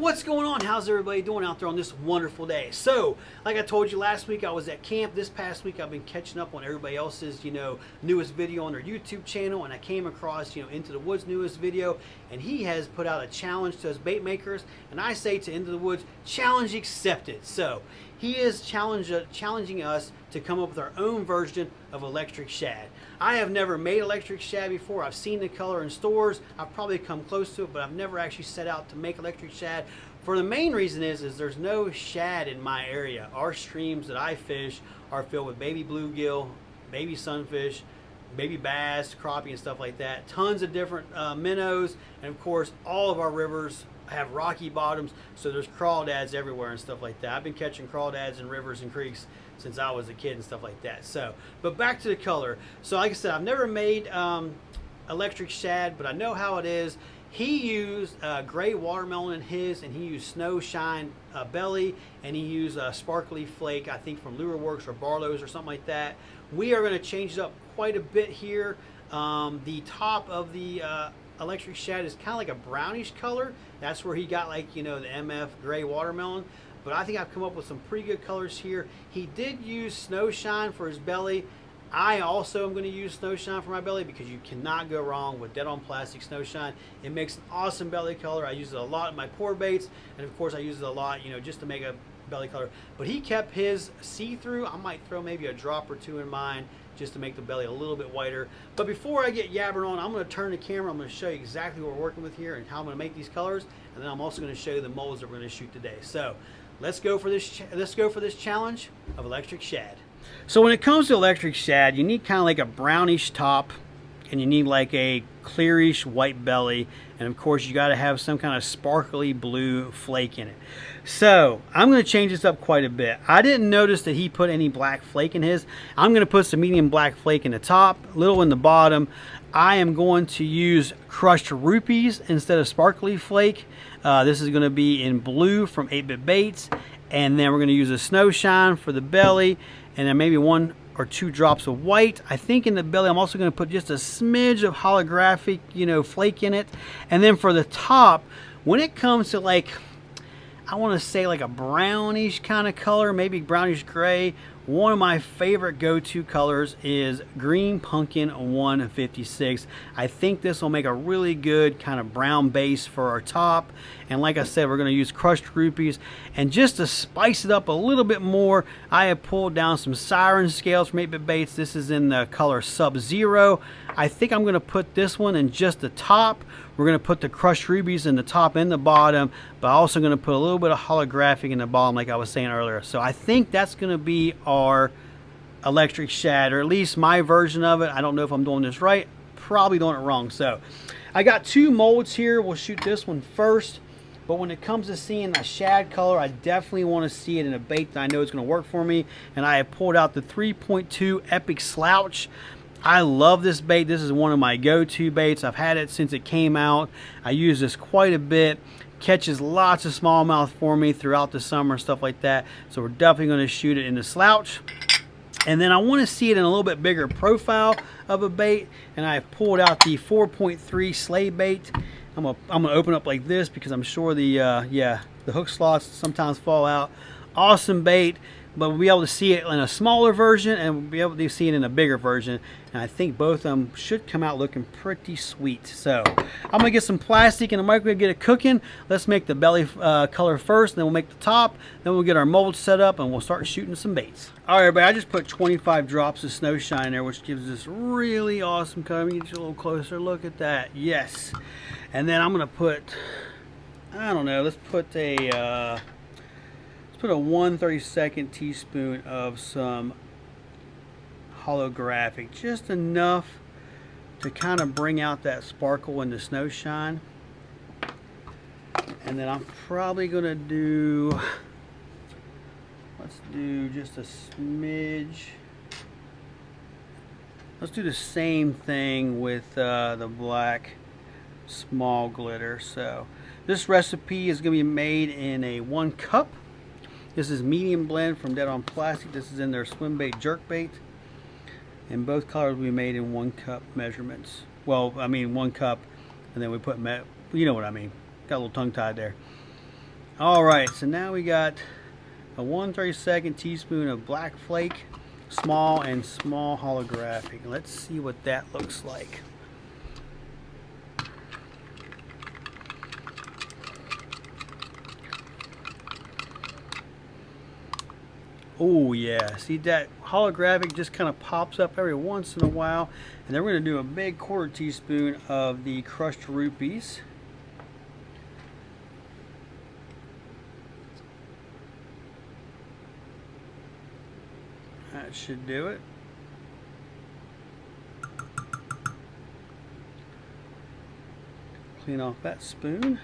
What's going on? How's everybody doing out there on this wonderful day? So, like I told you last week, I was at camp. This past week, I've been catching up on everybody else's, newest video on their YouTube channel, and I came across, Into the Woods' newest video, and he has put out a challenge to us bait makers, and I say to Into the Woods, challenge accepted. So, he is challenging us to come up with our own version of Electric Shad. I have never made Electric Shad before. I've seen the color in stores. I've probably come close to it, but I've never actually set out to make Electric Shad. For the main reason is there's no shad in my area. Our streams that I fish are filled with baby bluegill, baby sunfish, baby bass, crappie, and stuff like that. Tons of different minnows, and of course, all of our rivers have rocky bottoms, so there's crawdads everywhere and stuff like that. I've been catching crawdads in rivers and creeks since I was a kid and stuff like that. So, but back to the color. So like I said, I've never made Electric Shad, but I know how it is. He used gray watermelon in his, and he used snow shine belly, and he used sparkly flake, I think from Lure Works or Barlow's or something like that. We are going to change it up quite a bit here. The top of the Electric Shad is kind of like a brownish color. That's where he got like, the MF gray watermelon. But I think I've come up with some pretty good colors here. He did use snow shine for his belly. I also am going to use snow shine for my belly because you cannot go wrong with dead on plastic snow shine. It makes an awesome belly color. I use it a lot in my pour baits, and of course I use it a lot, just to make a belly color. But he kept his see-through. I might throw maybe a drop or two in mine just to make the belly a little bit whiter. But before I get yabbering on, I'm going to turn the camera. I'm going to show you exactly what we're working with here and how I'm going to make these colors, and then I'm also going to show you the molds that we're going to shoot today. So let's go for this challenge of Electric Shad. So when it comes to Electric Shad, you need kind of like a brownish top, and you need like a clearish white belly, and of course you got to have some kind of sparkly blue flake in it. So I'm going to change this up quite a bit. I didn't notice that he put any black flake in his. I'm going to put some medium black flake in the top, little in the bottom. I am going to use crushed rupees instead of sparkly flake. This is going to be in blue from 8-Bit Baits, and then we're going to use a snow shine for the belly, and then maybe 1 or 2 drops of white. I think in the belly I'm also going to put just a smidge of holographic, flake in it. And then for the top, when it comes to like, I want to say like a brownish kind of color, maybe brownish gray, one of my favorite go-to colors is Green Pumpkin 156. I think this will make a really good kind of brown base for our top. And like I said, we're going to use crushed rupees. And just to spice it up a little bit more, I have pulled down some Siren scales from 8-Bit Baits. This is in the color Sub-Zero. I think I'm going to put this one in just the top. We're going to put the crushed rubies in the top and the bottom, but also going to put a little bit of holographic in the bottom like I was saying earlier. So I think that's going to be our Electric Shad, or at least my version of it. I don't know if I'm doing this right. Probably doing it wrong. So I got 2 molds here. We'll shoot this one first. But when it comes to seeing a shad color, I definitely want to see it in a bait that I know is going to work for me. And I have pulled out the 3.2 Epic Slouch. I love this bait. This is one of my go-to baits. I've had it since it came out. I use this quite a bit. Catches lots of smallmouth for me throughout the summer and stuff like that. So we're definitely going to shoot it in the Slouch. And then I want to see it in a little bit bigger profile of a bait. And I've pulled out the 4.3 slaybait. I'm gonna open up like this because I'm sure the hook slots sometimes fall out. Awesome bait. But we'll be able to see it in a smaller version, and we'll be able to see it in a bigger version. And I think both of them should come out looking pretty sweet. So I'm gonna get some plastic in the microwave, get it cooking. Let's make the belly color first, then we'll make the top. Then we'll get our mold set up, and we'll start shooting some baits. All right, everybody, I just put 25 drops of snow shine there, which gives this really awesome color. Let me get you a little closer. Look at that. Yes. And then I'm gonna put, I don't know, let's put a 1/32 teaspoon of some holographic, just enough to kind of bring out that sparkle in the snow shine. And then I'm probably gonna do, let's do just a smidge. Let's do the same thing with the black small glitter. So this recipe is gonna be made in a 1 cup. This is medium blend from Dead on Plastic. This is in their swim bait jerkbait. And both colors will be made in 1 cup measurements. Well, I mean 1 cup, and then we put, you know what I mean. Got a little tongue tied there. Alright, so now we got a 1/32 teaspoon of black flake, small and small holographic. Let's see what that looks like. Oh yeah, see that holographic just kind of pops up every once in a while. And then we're going to do a big 1/4 teaspoon of the crushed rupees. That should do it. Clean off that spoon.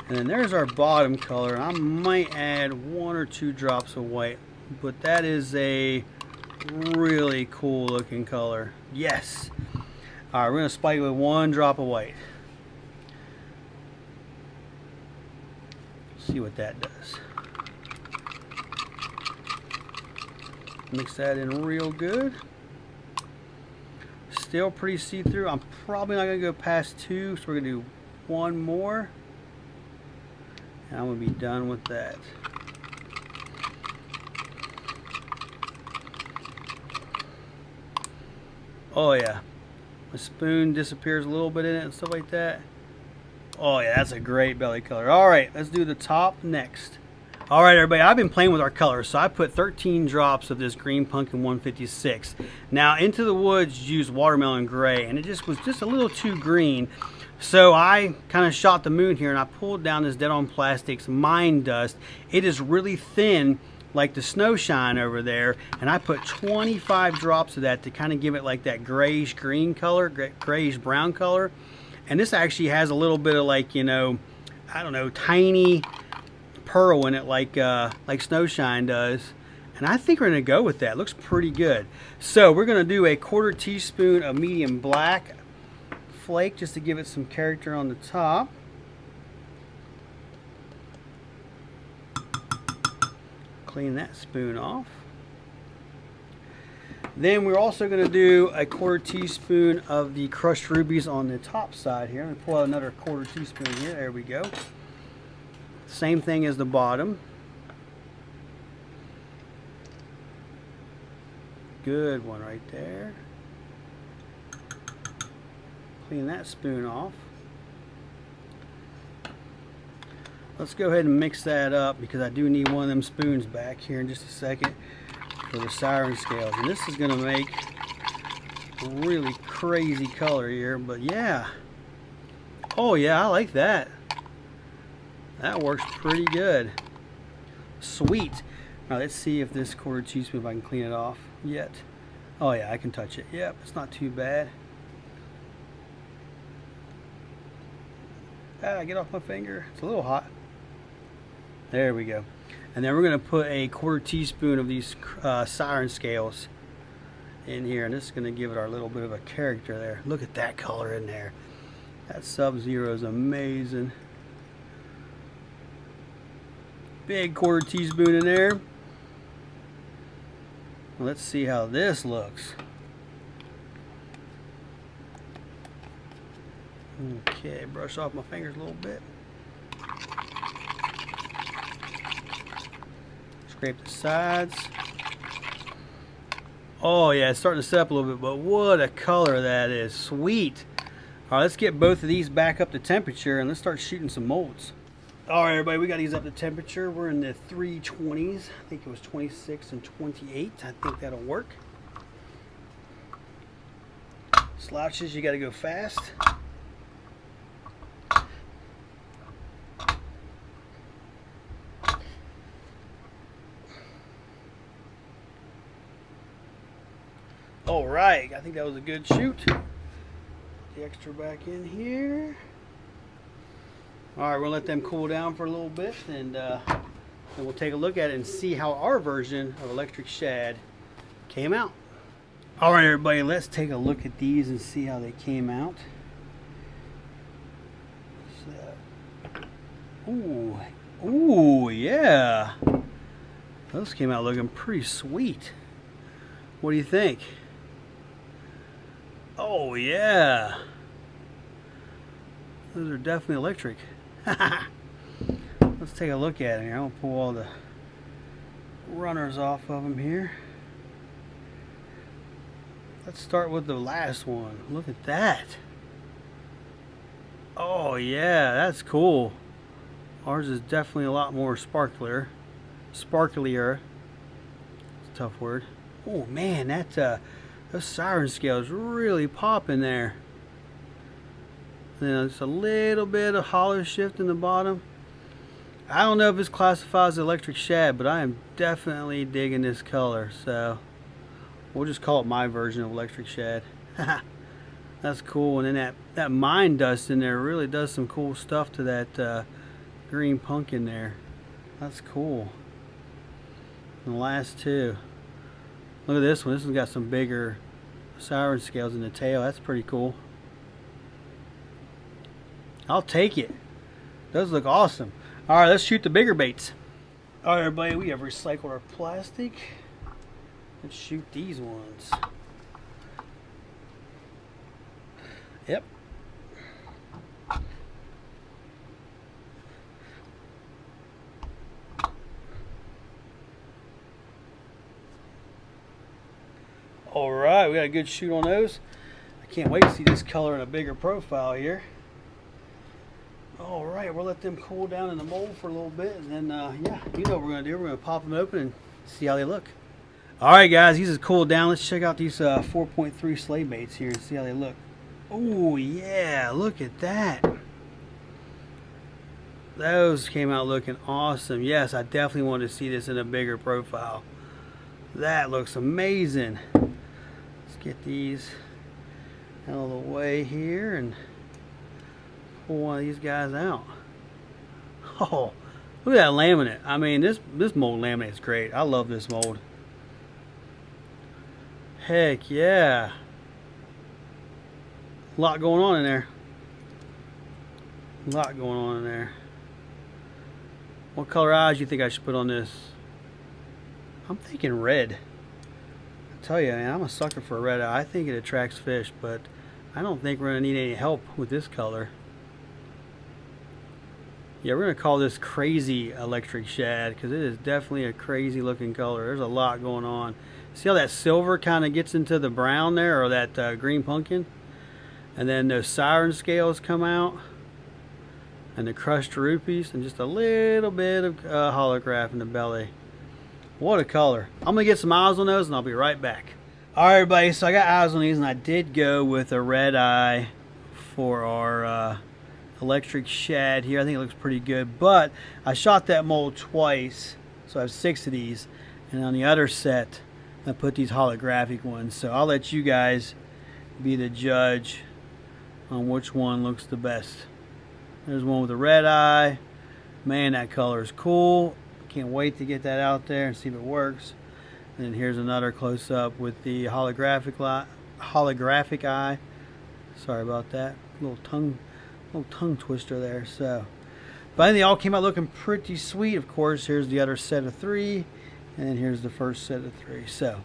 And then there's our bottom color. I might add 1 or 2 drops of white, but that is a really cool looking color. Yes. All right, we're gonna spike it with 1 drop of white. See what that does. Mix that in real good. Still pretty see-through. I'm probably not gonna go past 2, so we're gonna do 1 more. And I'm going to be done with that. Oh yeah. My spoon disappears a little bit in it and stuff like that. Oh yeah, that's a great belly color. Alright, let's do the top next. Alright everybody, I've been playing with our colors. So I put 13 drops of this Green Pumpkin 156. Now Into the Woods used watermelon gray and it just was just a little too green. So I kind of shot the moon here and I pulled down this Dead On Plastics Mine Dust. It is really thin like the snow shine over there, and I put 25 drops of that to kind of give it like that grayish green color, grayish brown color. And this actually has a little bit of like, you know, I don't know, tiny pearl in it like snow shine does. And I think we're going to go with that. It looks pretty good. So we're going to do a 1/4 teaspoon of medium black flake just to give it some character on the top. Clean that spoon off. Then we're also going to do a 1/4 teaspoon of the crushed rubies on the top side here. I'm going to pull out another 1/4 teaspoon here. There we go. Same thing as the bottom. Good one right there. Clean that spoon off. Let's go ahead and mix that up because I do need one of them spoons back here in just a second for the Siren scales. And this is going to make a really crazy color here, but yeah. Oh yeah, I like that. That works pretty good. Sweet. Now let's see if this 1/4 teaspoon, if I can clean it off yet. Oh yeah, I can touch it. Yep, it's not too bad. Ah, get off my finger. It's a little hot. There we go. And then we're going to put a 1/4 teaspoon of these Siren scales in here. And this is going to give it our little bit of a character there. Look at that color in there. That Sub-Zero is amazing. Big 1/4 teaspoon in there. Let's see how this looks. Okay, brush off my fingers a little bit. Scrape the sides. Oh yeah, it's starting to set up a little bit, but what a color that is. Sweet. All right, let's get both of these back up to temperature and let's start shooting some molds. All right, everybody, we got these up to temperature. We're in the 320s. I think it was 26 and 28. I think that'll work. Slouches, you got to go fast. All right, I think that was a good shoot. The extra back in here. All right, we'll let them cool down for a little bit, and then we'll take a look at it and see how our version of Electric Shad came out. All right, everybody, let's take a look at these and see how they came out. So, ooh, yeah. Those came out looking pretty sweet. What do you think? Oh yeah, those are definitely electric. Let's take a look at it here. I'm gonna pull all the runners off of them here. Let's start with the last one. Look at that. Oh yeah, that's cool. Ours is definitely a lot more sparklier. It's a tough word. Oh man, those siren scales really pop in there. Then just a little bit of hollow shift in the bottom. I don't know if this classifies as Electric Shad, but I am definitely digging this color. So we'll just call it my version of Electric Shad. That's cool. And then that mine dust in there really does some cool stuff to that green pumpkin there. That's cool. And the last two. Look at this one. This one's got some bigger siren scales in the tail. That's pretty cool. I'll take it. Those look awesome. Alright, let's shoot the bigger baits. Alright everybody, we have recycled our plastic. Let's shoot these ones. Yep. Alright, we got a good shoot on those. I can't wait to see this color in a bigger profile here. Alright, we'll let them cool down in the mold for a little bit, and then, yeah, you know what we're going to do. We're going to pop them open and see how they look. Alright guys, these have cooled down. Let's check out these 4.3 sleigh baits here and see how they look. Oh yeah, look at that. Those came out looking awesome. Yes, I definitely want to see this in a bigger profile. That looks amazing. Let's get these out of the way here and pull one of these guys out. Oh, look at that laminate. I mean, this mold laminate is great. I love this mold. Heck yeah. A lot going on in there. A lot going on in there. What color eyes do you think I should put on this? I'm thinking red. I tell you, man, I'm a sucker for a red eye. I think it attracts fish, but I don't think we're going to need any help with this color. Yeah, we're going to call this crazy Electric Shad because it is definitely a crazy looking color. There's a lot going on. See how that silver kind of gets into the brown there, or that green pumpkin? And then those siren scales come out, and the crushed rupees, and just a little bit of holograph in the belly. What a color. I'm going to get some eyes on those, and I'll be right back. Alright everybody, so I got eyes on these, and I did go with a red eye for our Electric Shad here. I think it looks pretty good, but I shot that mold twice, so I have 6 of these, and on the other set I put these holographic ones. So I'll let you guys be the judge on which one looks the best. There's one with a red eye. Man, that color is cool. Can't wait to get that out there and see if it works. And then here's another close-up with the holographic eye. Sorry about that. Little tongue twister there. So, but I think they all came out looking pretty sweet. Of course, here's the other set of 3, and then here's the first set of 3. So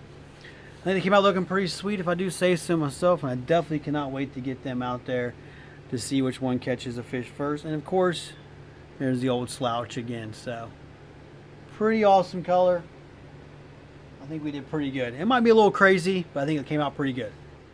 I think they came out looking pretty sweet, if I do say so myself, and I definitely cannot wait to get them out there to see which one catches a fish first. And of course, there's the old slouch again. So pretty awesome color. I think we did pretty good. It might be a little crazy, but I think it came out pretty good.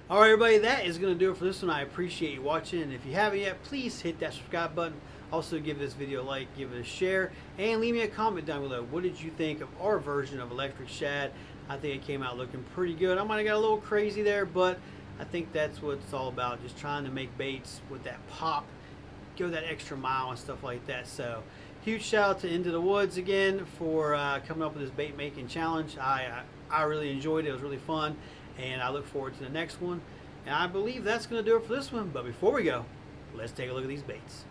Alright everybody, that is going to do it for this one. I appreciate you watching, and if you haven't yet, please hit that subscribe button. Also give this video a like, give it a share, and leave me a comment down below. What did you think of our version of Electric Shad? I think it came out looking pretty good. I might have got a little crazy there, but I think that's what it's all about, just trying to make baits with that pop, go that extra mile and stuff like that. So huge shout out to N2TW again for coming up with this bait making challenge. I really enjoyed it. It was really fun, and I look forward to the next one. And I believe that's going to do it for this one. But before we go, let's take a look at these baits.